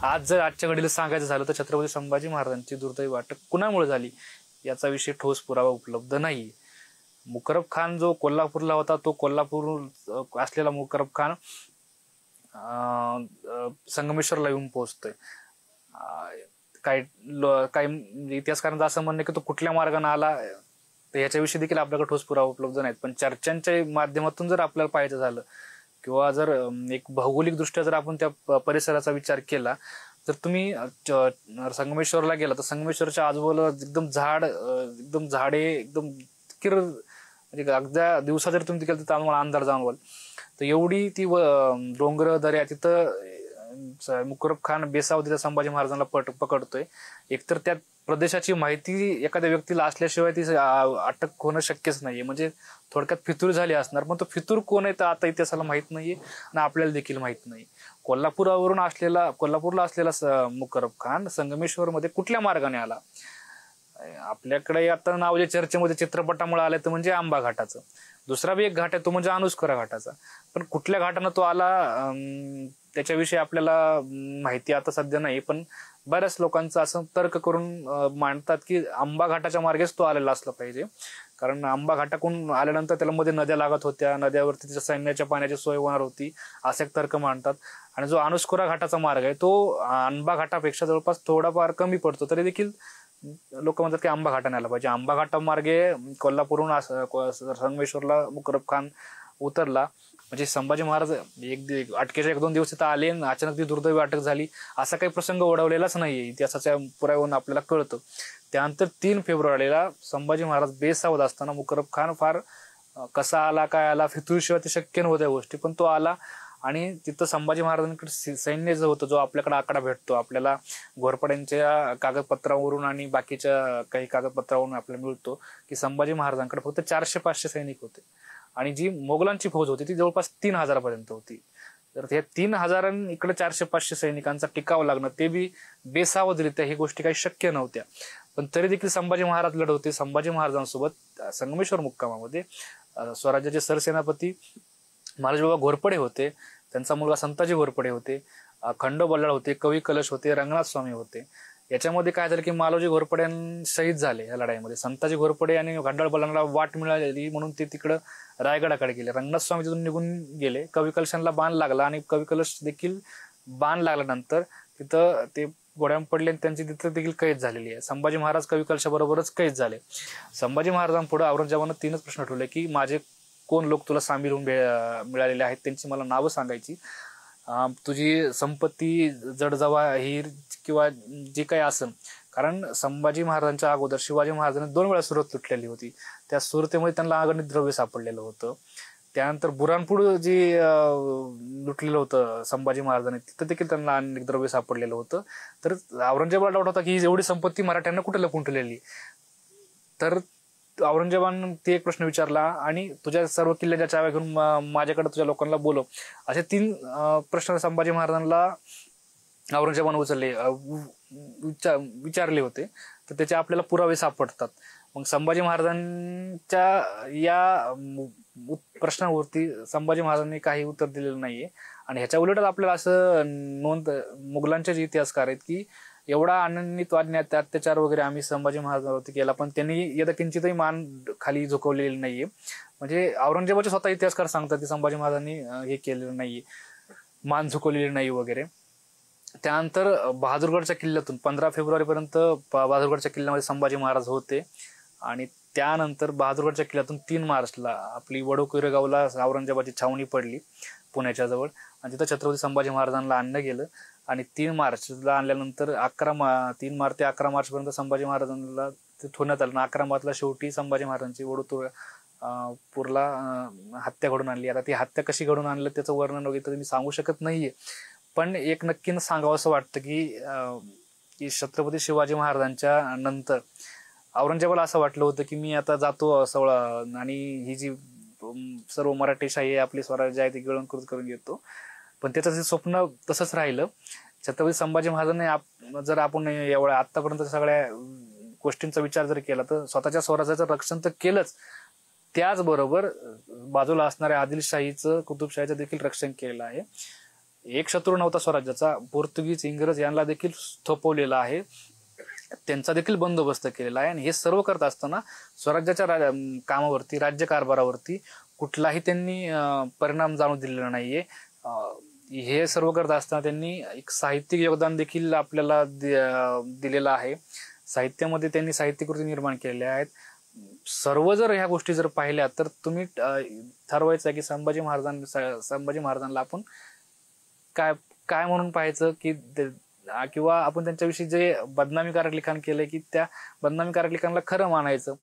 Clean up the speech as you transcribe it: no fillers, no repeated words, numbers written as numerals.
आज जर आजच्या घडीला सांगायचं झालं तर छत्रपती संभाजी महाराजांची दुर्दैवी अटक कुणामुळे झाली याचा विषय ठोस पुरावा उपलब्ध नाही. मुकरब खान जो कोल्हापूरला होता तो कोल्हापूर असलेला मुकरब खान संगमेश्वरला येऊन पोहोचतोय. काही इतिहासकारांचं असं म्हणणं की तो कुठल्या मार्गाने आला तर याच्याविषयी देखील आपल्याकडे ठोस पुरावा उपलब्ध नाहीत. पण चर्चांच्या माध्यमातून जर आपल्याला पाहायचं झालं किंवा जर एक भौगोलिक दृष्ट्या जर आपण त्या परिसराचा विचार केला तर तुम्ही संगमेश्वरला गेला तर संगमेश्वरच्या आजूबाजूला एकदम झाडे एकदम किर म्हणजे अगद्या दिवसा जर तुम्ही गेला तर तुम्हाला अंधार जाणवाल. तर एवढी ती डोंगर दऱ्या तिथं मुकरब खान बेसाव तिथं संभाजी महाराजांना पकडतोय. एकतर त्या प्रदेशाची माहिती एखाद्या व्यक्तीला असल्याशिवाय ती अटक होणं शक्यच नाहीये. म्हणजे थोडक्यात फितूर झाली असणार. पण तो फितूर कोण आहे तर आता इतिहासाला माहित नाहीये आणि आपल्याला देखील माहित नाही. कोल्हापूरला असलेला मुकरब खान संगमेश्वर मध्ये कुठल्या मार्गाने आला. आपल्याकडे आता नाव जे चर्चेमध्ये चित्रपटामुळे आलं तर म्हणजे आंबा घाटाचं. दुसरा बी एक घाट आहे तो म्हणजे अनुस्कुरा घाटाचा. पण कुठल्या घाटानं तो आला त्याच्याविषयी आपल्याला माहिती आता सध्या नाही. पण बऱ्याच लोकांचं असं तर्क करून मांडतात की आंबा घाटाच्या मार्गेच तो आलेला असला पाहिजे. कारण आंबा घाटाकडून आल्यानंतर त्याला मध्ये नद्या लागत होत्या, नद्यावरती त्याच्या सैन्याच्या पाण्याची सोय होणार होती असे एक तर्क मांडतात. आणि जो अनुस्कुरा घाटाचा मार्ग आहे तो आंबा घाटापेक्षा जवळपास थोडाफार कमी पडतो. तरी देखील लोक म्हणतात की आंबा घाटाने आला पाहिजे. आंबा घाटा मार्गे कोल्हापूरहून संगमेश्वरला मुकरब खान उतरला. म्हणजे संभाजी महाराज अटकेच्या 1-2 दिवस तिथं आले आणि अचानक ती दुर्दैवी अटक झाली असा काही प्रसंग ओढवलेलाच नाहीये. इतिहासाच्या पुराव्यावरून आपल्याला कळतं. त्यानंतर 3 फेब्रुवारीला संभाजी महाराज बेसावध असताना मुकरब खान फार कसा आला काय आला फितूरशिवाय ते शक्य नव्हत्या गोष्टी. पण तो आला आणि तिथं संभाजी महाराजांकडे सैन्य जो होतं जो आपल्याकडे आकडा भेटतो आपल्याला घोरपड्यांच्या कागदपत्रावरून आणि बाकीच्या काही कागदपत्रावरून आपल्याला मिळतो की संभाजी महाराजांकडे फक्त 400-500 सैनिक होते आणि जी मोगलांची फौज होती ती जवळपास 3000 पर्यंत होती. तर हे 3000 इकडे 400-500 सैनिकांचा टिकाव लागणं ते बी बेसावधरित्या ही गोष्टी काही शक्य नव्हत्या. पण तरी देखील संभाजी महाराज लढवते. संभाजी महाराजांसोबत संगमेश्वर मुक्कामामध्ये स्वराज्याचे सरसेनापती महाराजबाबा घोरपडे होते, त्यांचा मुलगा संताजी घोरपडे होते, खंडो बल्लाळ होते, कवी कलश होते, रंगनाथ स्वामी होते. याच्यामध्ये काय झालं की मालोजी घोरपडे शहीद झाले या लढाईमध्ये. संताजी घोरपडे आणि खंडो बल्लाळला वाट मिळालेली म्हणून ते तिकडं रायगडाकडे गेले. रंगनाथ स्वामी तिथून निघून गेले. कवी कलशांना बाण लागला आणि कवी कलश देखील बाण लागल्यानंतर तिथं ते गोड्याम पडले आणि त्यांची तिथं देखील कैद झालेली आहे. संभाजी महाराज कवी कलशाबरोबरच कैद झाले. संभाजी महाराजांपुढे औरंगजेबानं 3च प्रश्न ठेवले की माझे कोण लोक तुला सामील होऊन मिळालेले आहेत त्यांची मला नावं सांगायची. तुझी संपत्ती जडजवाहीर किंवा जे काही असेल. कारण संभाजी महाराजांच्या अगोदर शिवाजी महाराजांनी 2 वेळा सुरत लुटलेली होती. त्या सुरतेमध्ये त्यांना अगणित द्रव्य सापडलेलं होतं. त्यानंतर बुरानपूर जी लुटलेलं होतं संभाजी महाराजांनी तिथं देखील त्यांना अनेक द्रव्य सापडलेलं होतं. तर औरंगजेबाला डाऊट होता की ही एवढी संपत्ती मराठ्यांना कुठे लपून ठेवलेली. तर औरंगजेबानं ते एक प्रश्न विचारला आणि तुझ्या सर्व किल्ल्याच्या चाव्या घेऊन माझ्याकडे तुझ्या लोकांना बोलव असे 3 प्रश्न संभाजी महाराजांना औरंगजेबानं विचारले होते. तर त्याचे आपल्याला पुरावे सापडतात. मग संभाजी महाराजांच्या या प्रश्नावरती संभाजी महाराजांनी काही उत्तर दिलेलं नाहीये. आणि ह्याच्या उलटच आपल्याला असं मुघलांचे जे इतिहासकार आहेत की एवढा अनन्वित अत्याचार वगैरे आम्ही संभाजी महाराजांवरती केला पण त्यांनी यदाकिंचितही मान खाली झुकवलेली नाहीये. म्हणजे औरंगजेबाचे स्वतः इतिहासकार सांगतात की संभाजी महाराजांनी हे केलेलं नाहीये, मान झुकवलेली नाही वगैरे. त्यानंतर बहादूरगडच्या किल्ल्यातून 15 फेब्रुवारीपर्यंत बहादूरगडच्या किल्ल्यामध्ये संभाजी महाराज होते आणि त्यानंतर बहादूरगडच्या किल्ल्यातून 3 मार्चला आपली वडोकोरेगावला औरंगजेबाची छावणी पडली पुण्याच्या जवळ आणि तिथं छत्रपती संभाजी महाराजांना आणलं गेलं. आणि 3 मार्चला आणल्यानंतर 3 मार्च ते 11 मार्च पर्यंत संभाजी महाराजांना ते ठेवण्यात आलं. 11 मार्चला शेवटी संभाजी महाराजांची वडोदरापूरला हत्या घडून आणली. आता ती हत्या कशी घडून आणलं त्याचं वर्णन वगैरे मी सांगू शकत नाहीये. पण एक नक्की सांगावं असं वाटतं की छत्रपती शिवाजी महाराजांच्या नंतर औरंगजेबाला असं वाटलं होतं की मी आता जातो सवळा आणि ही जी सर्व मराठीशाही आपली स्वराज्य आहे ती गिळंकृत करून घेतो. पण त्याचं जे स्वप्न तसंच राहिलं. छत्रपती संभाजी महाराजांनी जर आपण एवढ्या आतापर्यंत सगळ्या गोष्टींचा विचार जर केला तर स्वतःच्या स्वराज्याचं रक्षण तर केलंच, त्याचबरोबर बाजूला असणाऱ्या आदिलशाहीचं कुतुबशाहीचं देखील रक्षण केलेलं आहे. एक शत्रू नव्हता स्वराज्याचा, पोर्तुगीज इंग्रज यांना देखील थोपवलेला आहे, त्यांचा देखील बंदोबस्त केलेला आहे. आणि हे सर्व करत असताना स्वराज्याच्या कामावरती, राज्यकारभारावरती कुठलाही त्यांनी परिणाम जाणू दिलेला नाहीये. हे सर्व करत असताना त्यांनी एक साहित्यिक योगदान देखील आपल्याला दिलेलं आहे. साहित्यामध्ये त्यांनी साहित्यकृती निर्माण केलेल्या आहेत. सर्व जर ह्या गोष्टी जर पाहिल्या तर तुम्ही ठरवायचं की संभाजी महाराजांना आपण काय काय म्हणून पाहायचं, की किंवा आपण त्यांच्याविषयी जे बदनामीकारक लिखाण केलंय की त्या बदनामीकारक लिखाणाला खरं मानायचं.